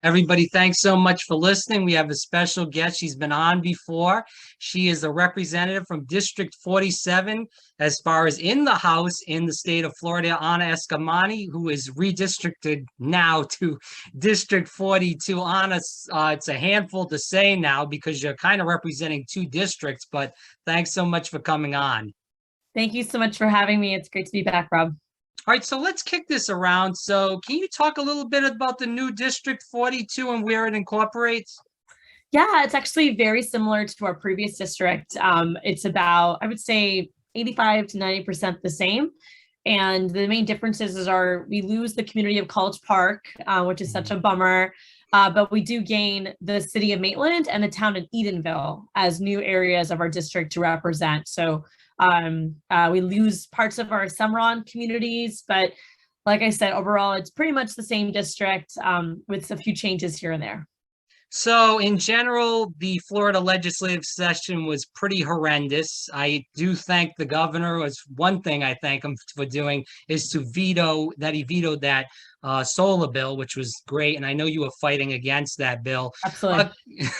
Everybody, thanks so much for listening. We have a special guest. She's been on before. She is a representative from District 47, as far as in the House in the state of Florida, Anna Eskamani, who is redistricted now to District 42. Anna, it's a handful to say now because you're kind of representing two districts, but thanks so much for coming on. Thank you so much for having me. It's great to be back, Rob. All right, so let's kick this around. So can you talk a little bit about the new District 42 and where it incorporates? Yeah, it's actually very similar to our previous district. It's about, I would say, 85 to 90% the same. And the main differences are we lose the community of College Park, which is such a bummer, but we do gain the city of Maitland and the town of Edenville as new areas of our district to represent. So we lose parts of our Summeron communities, but like I said, overall, it's pretty much the same district with a few changes here and there. So in general, the Florida legislative session was pretty horrendous. I do thank the governor. Was one thing I thank him for doing is to he vetoed that solar bill, which was great. And I know you were fighting against that bill. Absolutely.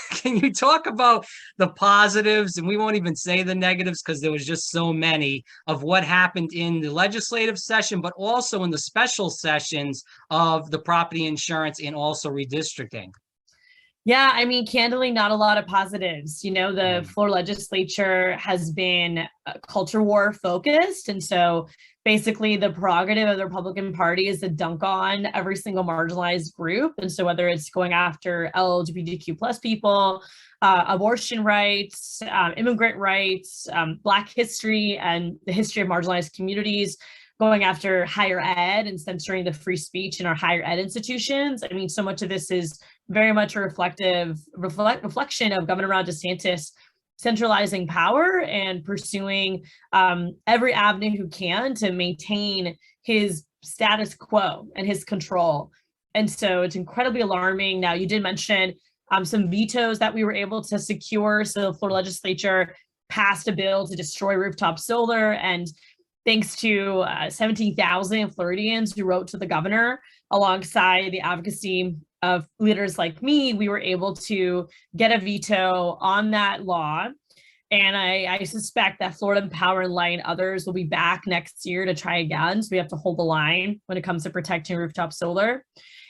Can you talk about the positives? And we won't even say the negatives because there was just so many of what happened in the legislative session, but also in the special sessions of the property insurance and also redistricting. Yeah, I mean, candidly, not a lot of positives. The Florida legislature has been culture war focused. And so basically the prerogative of the Republican Party is to dunk on every single marginalized group. And so whether it's going after LGBTQ plus people, abortion rights, immigrant rights, Black history, and the history of marginalized communities, going after higher ed and censoring the free speech in our higher ed institutions. I mean, so much of this is very much a reflection of Governor Ron DeSantis centralizing power and pursuing every avenue who can to maintain his status quo and his control. And so it's incredibly alarming. Now, you did mention some vetoes that we were able to secure. So the Florida legislature passed a bill to destroy rooftop solar, and thanks to 17,000 Floridians who wrote to the governor alongside the advocacy of leaders like me, we were able to get a veto on that law. And I suspect that Florida Power and Light and others will be back next year to try again. So we have to hold the line when it comes to protecting rooftop solar.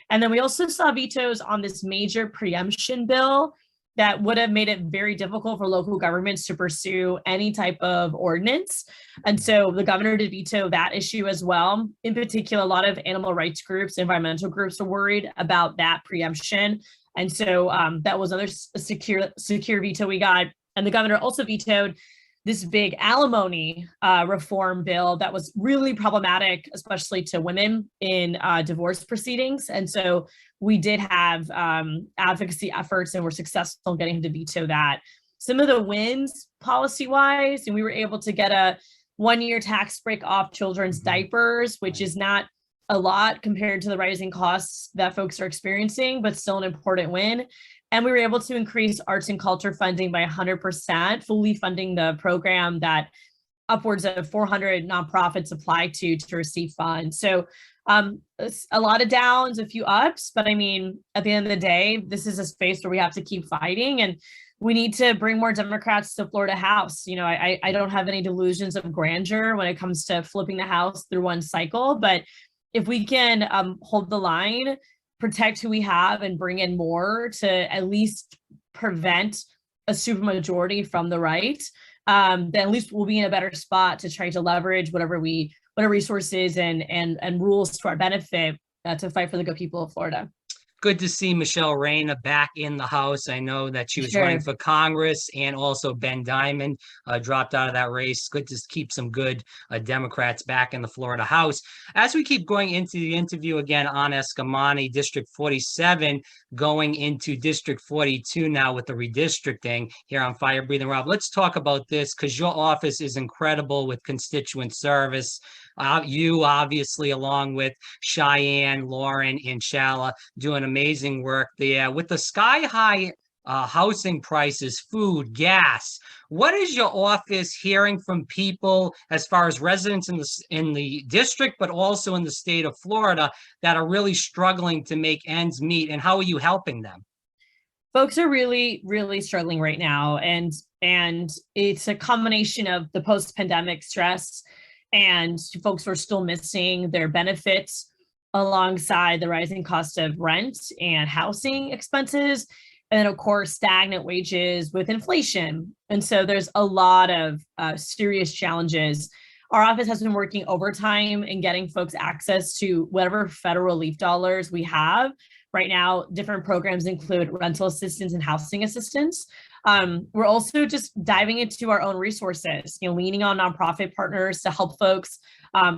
And then we also saw vetoes on this major preemption bill that would have made it very difficult for local governments to pursue any type of ordinance. And so the governor did veto that issue as well. In particular, a lot of animal rights groups, environmental groups are worried about that preemption. And so that was another secure veto we got. And the governor also vetoed this big alimony reform bill that was really problematic, especially to women in divorce proceedings. And so we did have advocacy efforts and were successful in getting him to veto that. Some of the wins policy-wise, and we were able to get a 1-year tax break off children's diapers, which is not a lot compared to the rising costs that folks are experiencing, but still an important win. And we were able to increase arts and culture funding by 100%, fully funding the program that upwards of 400 nonprofits apply to receive funds. So a lot of downs, a few ups, but I mean, at the end of the day, this is a space where we have to keep fighting, and we need to bring more Democrats to Florida House. I don't have any delusions of grandeur when it comes to flipping the House through one cycle, but if we can hold the line, protect who we have, and bring in more to at least prevent a supermajority from the right, then at least we'll be in a better spot to try to leverage whatever resources and rules to our benefit to fight for the good people of Florida. Good to see Michelle Reyna back in the House. I know that she was running for Congress, and also Ben Diamond dropped out of that race. Good to keep some good Democrats back in the Florida House. As we keep going into the interview again on Eskamani, District 47, going into District 42 now with the redistricting here on Fire Breathing Rob. Let's talk about this because your office is incredible with constituent service. You obviously, along with Cheyenne, Lauren, and Shala, doing amazing work there with the sky high housing prices, food, gas. What is your office hearing from people as far as residents in the district, but also in the state of Florida, that are really struggling to make ends meet, and how are you helping them? Folks are really, really struggling right now, and it's a combination of the post-pandemic stress, and folks are still missing their benefits alongside the rising cost of rent and housing expenses, and then of course stagnant wages with inflation. And so there's a lot of serious challenges. Our office has been working overtime and getting folks access to whatever federal relief dollars we have. Right now, different programs include rental assistance and housing assistance. We're also just diving into our own resources, leaning on nonprofit partners to help folks,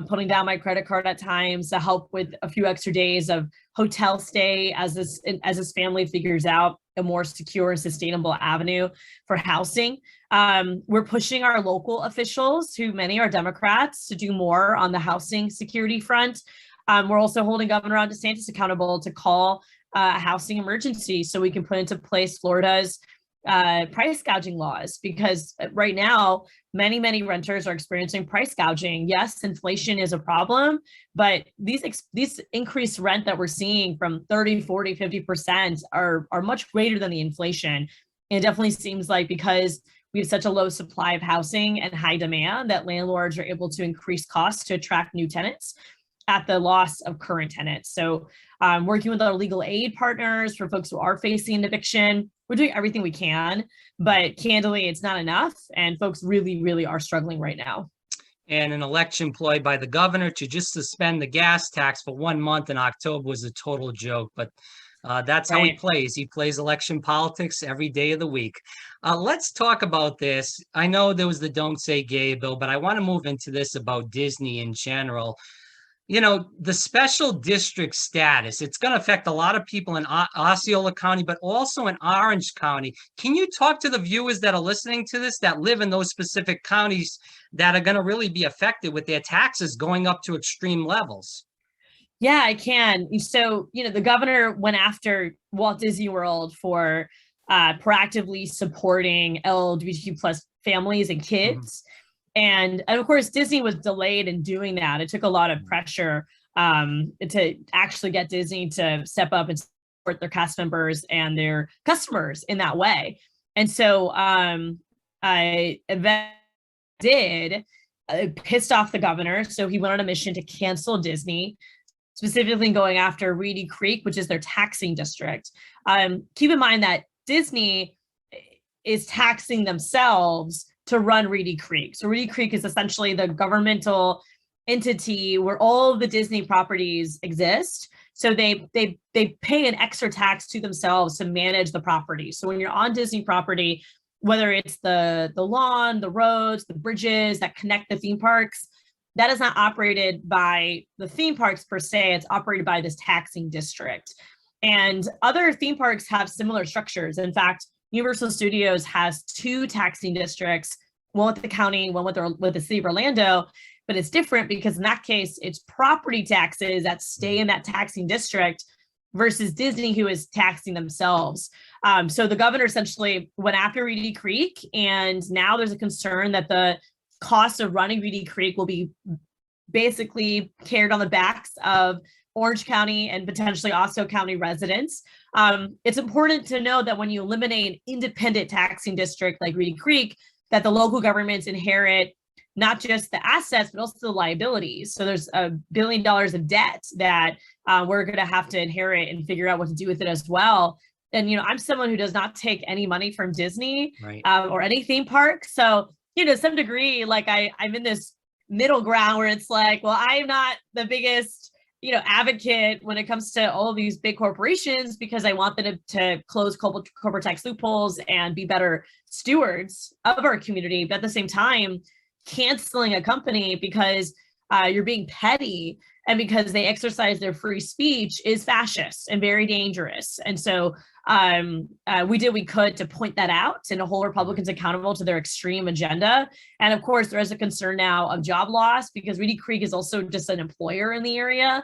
putting down my credit card at times to help with a few extra days of hotel stay as this family figures out a more secure and sustainable avenue for housing. We're pushing our local officials, who many are Democrats, to do more on the housing security front. We're also holding Governor Ron DeSantis accountable to call a housing emergency so we can put into place Florida's price gouging laws, because right now many renters are experiencing price gouging. Yes, inflation is a problem, but these increased rent that we're seeing from 30, 40, 50% are much greater than the inflation. And it definitely seems like because we have such a low supply of housing and high demand, that landlords are able to increase costs to attract new tenants at the loss of current tenants. So working with our legal aid partners for folks who are facing eviction, we're doing everything we can, but candidly, it's not enough. And folks really, really are struggling right now. And an election ploy by the governor to just suspend the gas tax for 1 month in October was a total joke. But that's how he plays. He plays election politics every day of the week. Let's talk about this. I know there was the Don't Say Gay bill, but I want to move into this about Disney in general. The special district status, it's going to affect a lot of people in Osceola County, but also in Orange County. Can you talk to the viewers that are listening to this that live in those specific counties that are going to really be affected with their taxes going up to extreme levels? Yeah, I can. So, the governor went after Walt Disney World for proactively supporting LGBTQ plus families and kids. And of course, Disney was delayed in doing that. It took a lot of pressure to actually get Disney to step up and support their cast members and their customers in that way. And so I pissed off the governor. So he went on a mission to cancel Disney, specifically going after Reedy Creek, which is their taxing district. Keep in mind that Disney is taxing themselves to run Reedy Creek. So Reedy Creek is essentially the governmental entity where all of the Disney properties exist. So they pay an extra tax to themselves to manage the property. So when you're on Disney property, whether it's the lawn, the roads, the bridges that connect the theme parks, that is not operated by the theme parks per se. It's operated by this taxing district. And other theme parks have similar structures. In fact, Universal Studios has 2 taxing districts, one with the county, one with the city of Orlando, but it's different because in that case, it's property taxes that stay in that taxing district versus Disney, who is taxing themselves. So the governor essentially went after Reedy Creek, and now there's a concern that the cost of running Reedy Creek will be basically carried on the backs of Orange County and potentially Osceola County residents. It's important to know that when you eliminate an independent taxing district like Reedy Creek, that the local governments inherit not just the assets, but also the liabilities. So there's $1 billion of debt that we're going to have to inherit and figure out what to do with it as well. And, I'm someone who does not take any money from Disney or any theme park. So, to some degree, like I'm in this middle ground where it's like, well, I'm not the biggest advocate when it comes to all of these big corporations because I want them to close corporate tax loopholes and be better stewards of our community. But at the same time, canceling a company because you're being petty and because they exercise their free speech is fascist and very dangerous. And so we did what we could to point that out and to hold Republicans accountable to their extreme agenda. And of course, there is a concern now of job loss because Reedy Creek is also just an employer in the area,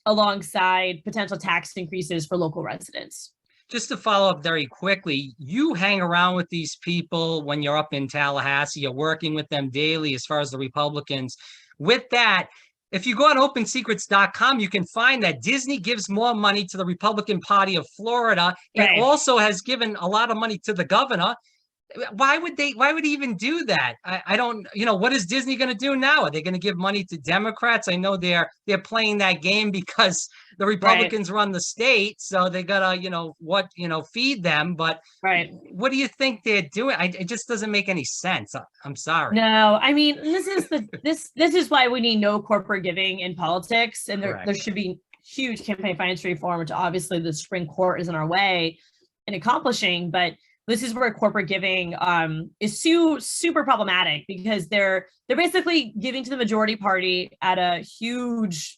alongside potential tax increases for local residents. Just to follow up very quickly, you hang around with these people when you're up in Tallahassee, you're working with them daily as far as the Republicans. With that, if you go on opensecrets.com, you can find that Disney gives more money to the Republican Party of Florida and also has given a lot of money to the governor. Why would he even do that? I don't, what is Disney going to do now? Are they going to give money to Democrats? I know they're playing that game because the Republicans run the state, so they gotta, feed them. But what do you think they're doing? It just doesn't make any sense. I'm sorry. No, I mean, this is why we need no corporate giving in politics, and there should be huge campaign finance reform, which obviously the Supreme Court is in our way in accomplishing, but this is where corporate giving is super problematic, because they're basically giving to the majority party at a huge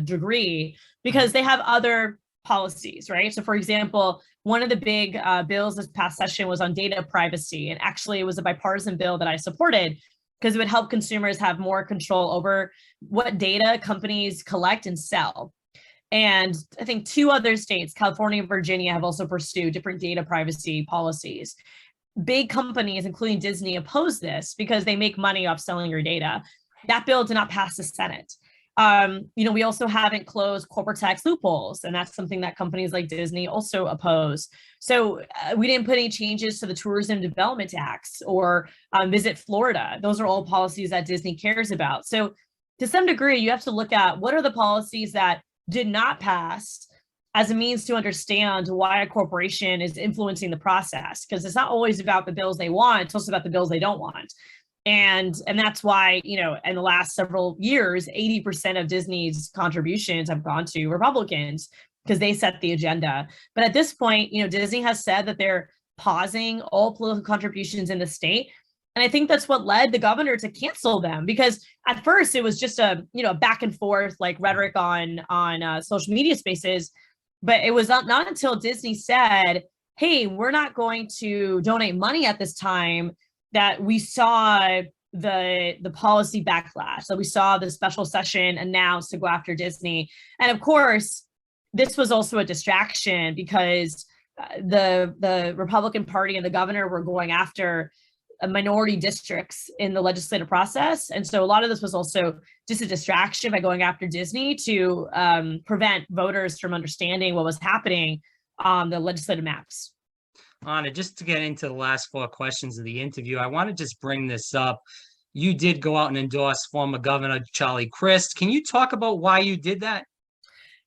degree because they have other policies, right? So for example, one of the big bills this past session was on data privacy. And actually it was a bipartisan bill that I supported because it would help consumers have more control over what data companies collect and sell. And I think 2 other states, California and Virginia, have also pursued different data privacy policies. Big companies, including Disney, oppose this because they make money off selling your data. That bill did not pass the Senate. We also haven't closed corporate tax loopholes, and that's something that companies like Disney also oppose. So we didn't put any changes to the tourism development tax or Visit Florida. Those are all policies that Disney cares about. So to some degree, you have to look at what are the policies that did not pass as a means to understand why a corporation is influencing the process, because it's not always about the bills they want, it's also about the bills they don't want. And that's why, in the last several years, 80% of Disney's contributions have gone to Republicans because they set the agenda. But at this point, Disney has said that they're pausing all political contributions in the state. And I think that's what led the governor to cancel them, because at first it was just a back and forth like rhetoric on social media spaces, but it was not until Disney said, "Hey, we're not going to donate money at this time," that we saw the policy backlash. So we saw the special session announced to go after Disney, and of course, this was also a distraction because the Republican Party and the governor were going after minority districts in the legislative process. And so a lot of this was also just a distraction by going after Disney to prevent voters from understanding what was happening on the legislative maps. Anna, just to get into the last 4 questions of the interview, I want to just bring this up. You did go out and endorse former Governor Charlie Crist. Can you talk about why you did that?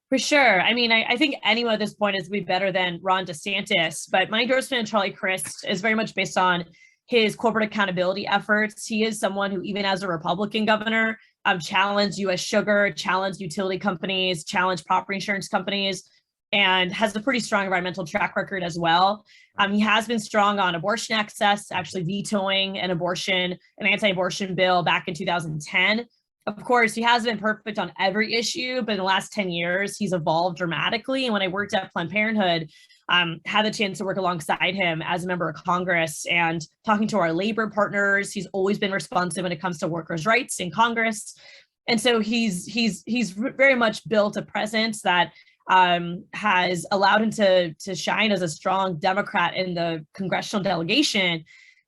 For sure. I mean, I think anyone at this point is going to be better than Ron DeSantis, but my endorsement of Charlie Crist is very much based on his corporate accountability efforts. He is someone who, even as a Republican governor, challenged U.S. Sugar, challenged utility companies, challenged property insurance companies, and has a pretty strong environmental track record as well. He has been strong on abortion access, actually vetoing an anti-abortion bill back in 2010. Of course, he hasn't been perfect on every issue, but in the last 10 years, he's evolved dramatically. And when I worked at Planned Parenthood, had the chance to work alongside him as a member of Congress and talking to our labor partners. He's always been responsive when it comes to workers' rights in Congress. And so he's very much built a presence that has allowed him to shine as a strong Democrat in the congressional delegation.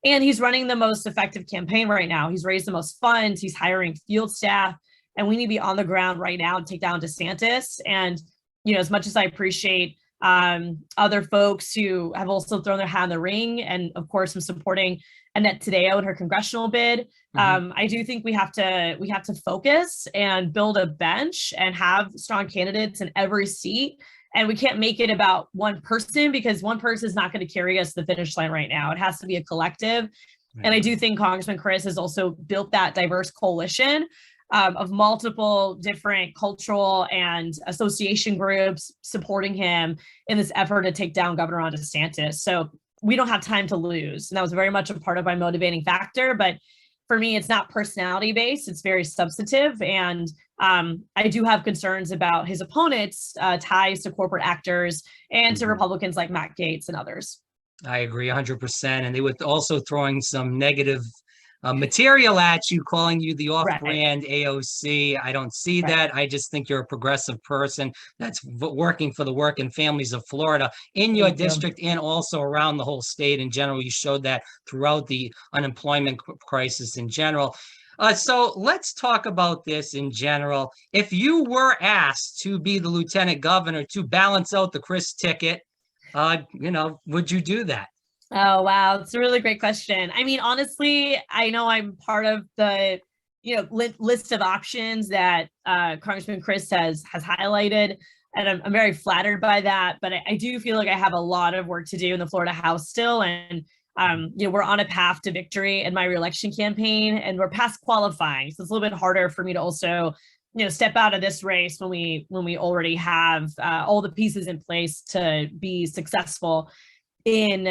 And he's running the most effective campaign right now. He's raised the most funds. He's hiring field staff. And we need to be on the ground right now and take down DeSantis. And, as much as I appreciate other folks who have also thrown their hat in the ring, and of course, I'm supporting Annette Taddeo in her congressional bid. I do think we have to focus and build a bench and have strong candidates in every seat. And we can't make it about one person, because one person is not going to carry us to the finish line right now. It has to be a collective. And I do think Congressman Crist has also built that diverse coalition of multiple different cultural and association groups supporting him in this effort to take down Governor Ron DeSantis. So we don't have time to lose. And that was very much a part of my motivating factor. But for me, it's not personality based. It's very substantive. And I do have concerns about his opponents' ties to corporate actors and to Republicans like Matt Gaetz and others. I agree 100%. And they were also throwing some negative material at you, calling you the Right. off-brand AOC. I don't see Right. that. I just think you're a progressive person that's working for the working families of Florida in your Thank you. district and also around the whole state in general. You showed that throughout the unemployment crisis in general. So let's talk about this in general. If you were asked to be the lieutenant governor to balance out the Chris ticket, would you do that? Oh, wow. It's a really great question. I mean, honestly, I know I'm part of the, list of options that Congressman Chris has highlighted, and I'm very flattered by that. But I do feel like I have a lot of work to do in the Florida House still. And, we're on a path to victory in my reelection campaign, and we're past qualifying. So it's a little bit harder for me to also, step out of this race when we already have all the pieces in place to be successful in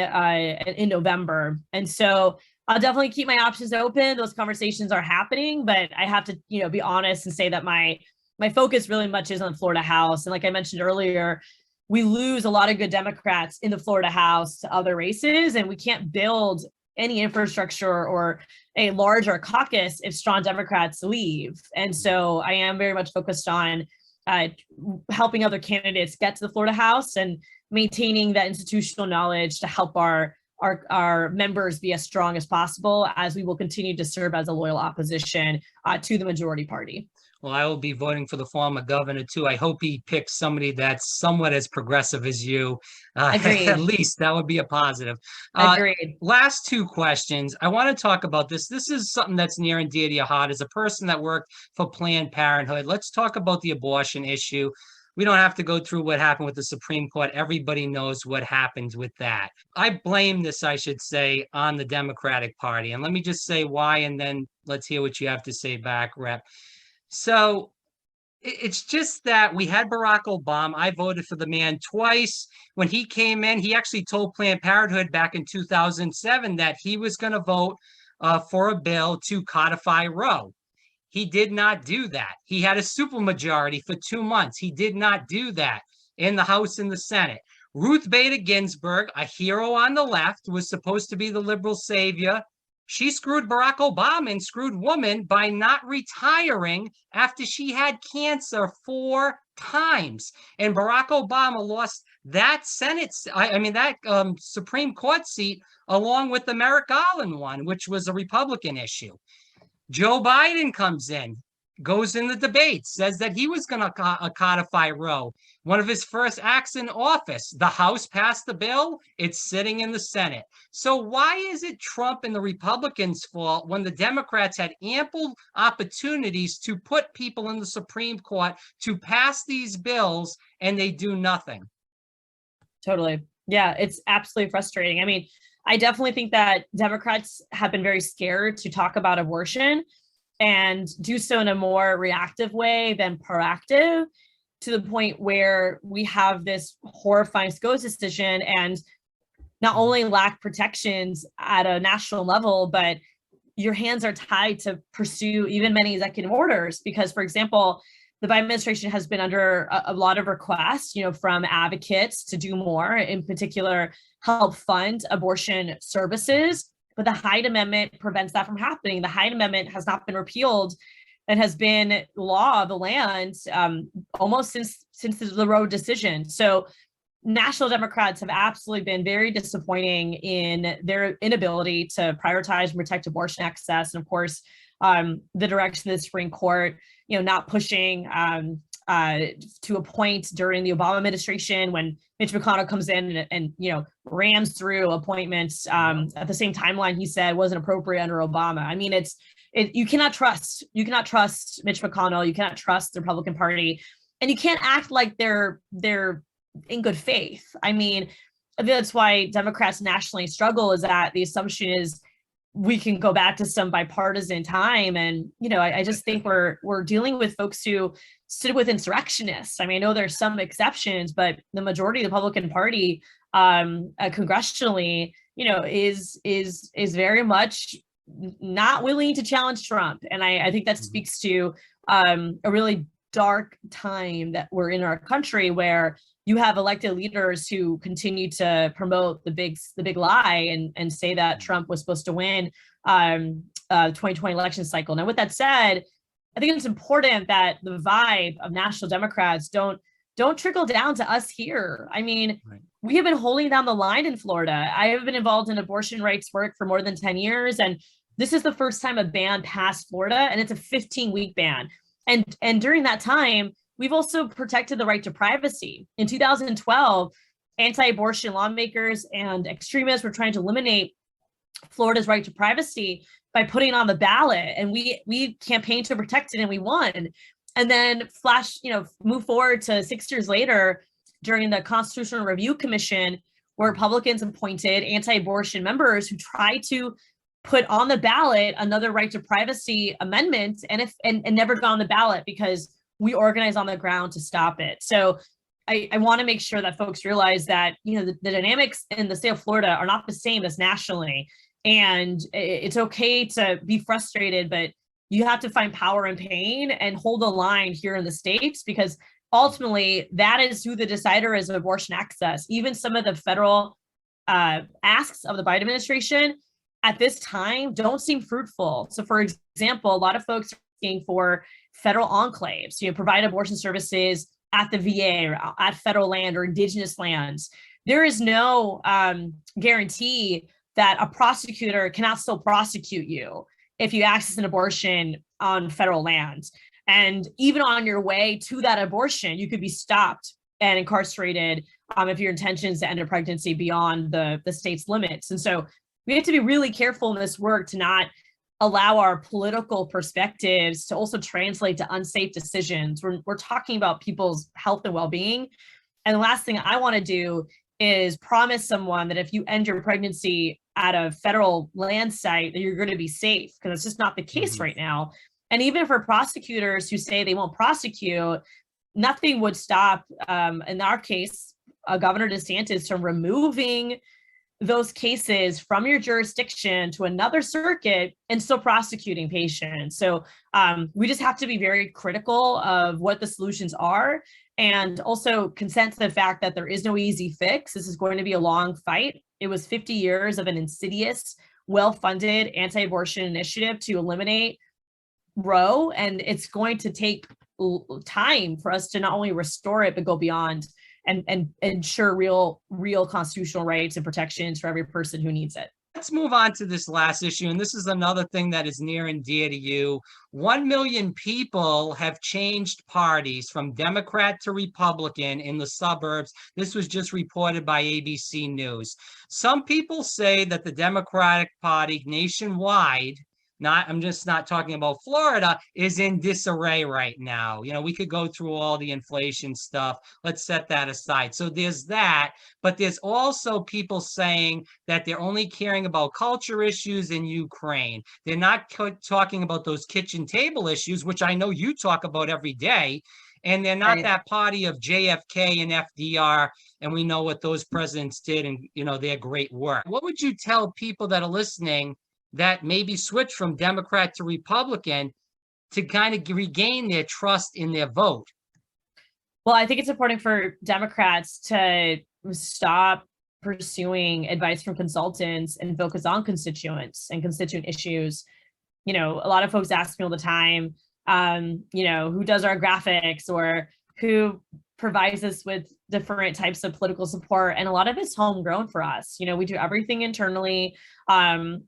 November. And so I'll definitely keep my options open. Those conversations are happening, but I have to, be honest and say that my focus really much is on the Florida House. And like I mentioned earlier, we lose a lot of good Democrats in the Florida House to other races, and we can't build any infrastructure or a larger caucus if strong Democrats leave. And so I am very much focused on helping other candidates get to the Florida House and maintaining that institutional knowledge to help our members be as strong as possible, as we will continue to serve as a loyal opposition to the majority party. Well, I will be voting for the former governor too. I hope he picks somebody that's somewhat as progressive as you. At least that would be a positive. Agreed. Last two questions. I want to talk about this. This is something that's near and dear to your heart. As a person that worked for Planned Parenthood, let's talk about the abortion issue. We don't have to go through what happened with the Supreme Court. Everybody knows what happened with that. I blame this, I should say, on the Democratic Party. And let me just say why, and then let's hear what you have to say back, Rep. So it's just that we had Barack Obama. I voted for the man twice. When he came in, he actually told Planned Parenthood back in 2007 that he was going to vote for a bill to codify Roe. He did not do that. He had a supermajority for 2 months. He did not do that in the House and the Senate. Ruth Bader Ginsburg, a hero on the left, was supposed to be the liberal savior. She screwed Barack Obama and screwed women by not retiring after she had cancer 4 times. And Barack Obama lost that Supreme Court seat along with the Merrick Garland one, which was a Republican issue. Joe Biden comes in, goes in the debate, says that he was going to codify Roe. One of his first acts in office, the House passed the bill. It's sitting in the Senate. So why is it Trump and the Republicans' fault when the Democrats had ample opportunities to put people in the Supreme Court to pass these bills and they do nothing? Totally. Yeah, it's absolutely frustrating. I mean, I definitely think that Democrats have been very scared to talk about abortion and do so in a more reactive way than proactive, to the point where we have this horrifying SCOTUS decision and not only lack protections at a national level, but your hands are tied to pursue even many executive orders. Because, for example, the Biden administration has been under a lot of requests, from advocates to do more, in particular, help fund abortion services. But the Hyde Amendment prevents that from happening. The Hyde Amendment has not been repealed and has been law of the land almost since the Roe decision. So national Democrats have absolutely been very disappointing in their inability to prioritize and protect abortion access. And of course, the direction of the Supreme Court, not pushing to a point during the Obama administration when Mitch McConnell comes in and rams through appointments at the same timeline he said wasn't appropriate under Obama. I mean, you cannot trust Mitch McConnell. You cannot trust the Republican Party, and you can't act like they're in good faith. I mean, that's why Democrats nationally struggle, is that the assumption is we can go back to some bipartisan time. And, I just think we're dealing with folks who stood with insurrectionists. I mean, I know there's some exceptions, but the majority of the Republican Party congressionally, is very much not willing to challenge Trump. And I think that speaks to a really dark time that we're in our country, where you have elected leaders who continue to promote the big lie and say that Trump was supposed to win 2020 election cycle. Now, with that said, I think it's important that the vibe of national Democrats don't trickle down to us here. I mean, right. We have been holding down the line in Florida. I have been involved in abortion rights work for more than 10 years. And this is the first time a ban passed Florida, and it's a 15-week ban. And during that time, we've also protected the right to privacy. In 2012, anti-abortion lawmakers and extremists were trying to eliminate Florida's right to privacy by putting it on the ballot, and we campaigned to protect it, and we won. And then move forward to 6 years later, during the Constitutional Review Commission, where Republicans appointed anti-abortion members who tried to put on the ballot another right to privacy amendment, and never got on the ballot because we organized on the ground to stop it. So I want to make sure that folks realize that the dynamics in the state of Florida are not the same as nationally. And it's okay to be frustrated, but you have to find power in pain and hold the line here in the States, because ultimately that is who the decider is of abortion access. Even some of the federal asks of the Biden administration at this time don't seem fruitful. So for example, a lot of folks are asking for federal enclaves, provide abortion services at the VA or at federal land or indigenous lands. There is no guarantee that a prosecutor cannot still prosecute you if you access an abortion on federal land. And even on your way to that abortion, you could be stopped and incarcerated if your intention is to end a pregnancy beyond the state's limits. And so we have to be really careful in this work to not allow our political perspectives to also translate to unsafe decisions. We're talking about people's health and well-being. And the last thing I want to do is promise someone that if you end your pregnancy at a federal land site, that you're going to be safe, because it's just not the case right now. And even for prosecutors who say they won't prosecute, nothing would stop, in our case, Governor DeSantis from removing those cases from your jurisdiction to another circuit and still prosecuting patients. So we just have to be very critical of what the solutions are, and also consent to the fact that there is no easy fix. This is going to be a long fight. It was 50 years of an insidious, well-funded anti-abortion initiative to eliminate Roe, and it's going to take time for us to not only restore it, but go beyond and ensure real constitutional rights and protections for every person who needs it. Let's move on to this last issue, and this is another thing that is near and dear to you. 1 million people have changed parties from Democrat to Republican in the suburbs. This was just reported by ABC News. Some people say that the Democratic Party nationwide, I'm just not talking about Florida, is in disarray right now. We could go through all the inflation stuff. Let's set that aside. So there's that, but there's also people saying that they're only caring about culture issues in Ukraine. They're not talking about those kitchen table issues, which I know you talk about every day. And they're not that party of JFK and FDR, and we know what those presidents did and, their great work. What would you tell people that are listening that maybe switch from Democrat to Republican to kind of regain their trust in their vote? Well, I think it's important for Democrats to stop pursuing advice from consultants and focus on constituents and constituent issues. A lot of folks ask me all the time, who does our graphics or who provides us with different types of political support. And a lot of it's homegrown for us. We do everything internally.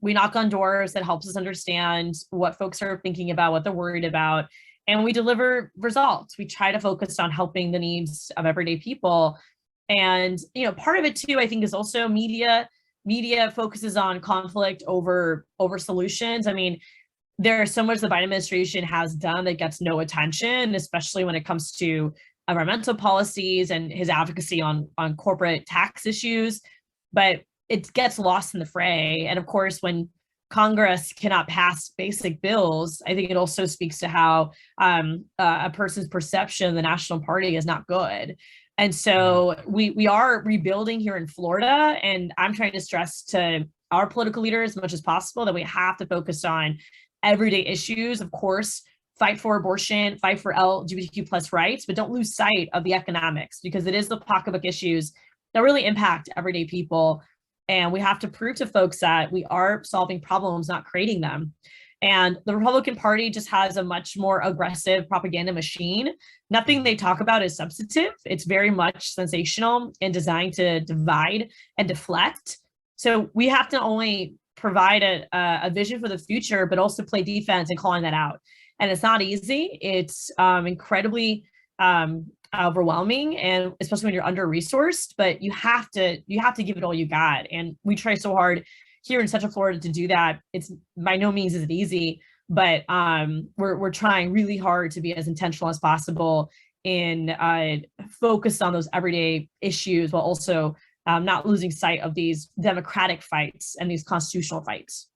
We knock on doors that helps us understand what folks are thinking about, what they're worried about, and we deliver results. We try to focus on helping the needs of everyday people. And, part of it too, I think, is also media. Media focuses on conflict over solutions. I mean, there's so much the Biden administration has done that gets no attention, especially when it comes to environmental policies and his advocacy on corporate tax issues, but it gets lost in the fray. And of course, when Congress cannot pass basic bills, I think it also speaks to how a person's perception of the national party is not good. And so we are rebuilding here in Florida, and I'm trying to stress to our political leaders as much as possible that we have to focus on everyday issues. Of course, fight for abortion, fight for LGBTQ plus rights, but don't lose sight of the economics, because it is the pocketbook issues that really impact everyday people. And we have to prove to folks that we are solving problems, not creating them. And the Republican Party just has a much more aggressive propaganda machine. Nothing they talk about is substantive. It's very much sensational and designed to divide and deflect. So we have to only provide a vision for the future, but also play defense and calling that out. And it's not easy. It's incredibly overwhelming, and especially when you're under-resourced, but you have to give it all you got. And we try so hard here in Central Florida to do that. It's by no means is it easy, but we're trying really hard to be as intentional as possible in focus on those everyday issues, while also not losing sight of these democratic fights and these constitutional fights.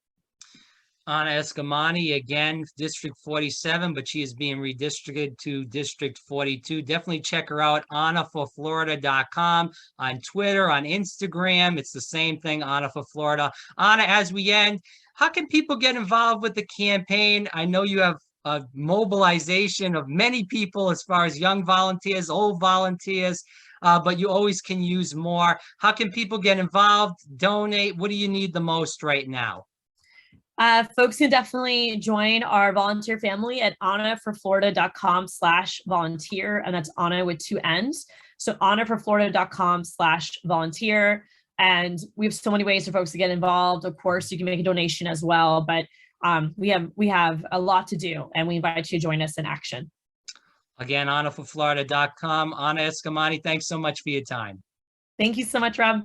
Anna Eskamani, again, District 47, but she is being redistricted to District 42. Definitely check her out, AnnaForFlorida.com, on Twitter, on Instagram. It's the same thing, Anna for Florida. Anna, as we end, how can people get involved with the campaign? I know you have a mobilization of many people as far as young volunteers, old volunteers, but you always can use more. How can people get involved, donate? What do you need the most right now? Folks can definitely join our volunteer family at annaforflorida.com/volunteer. And that's Anna with 2 N's. So annaforflorida.com/volunteer. And we have so many ways for folks to get involved. Of course, you can make a donation as well, but we have a lot to do, and we invite you to join us in action. Again, annaforflorida.com. Anna Eskamani, thanks so much for your time. Thank you so much, Rob.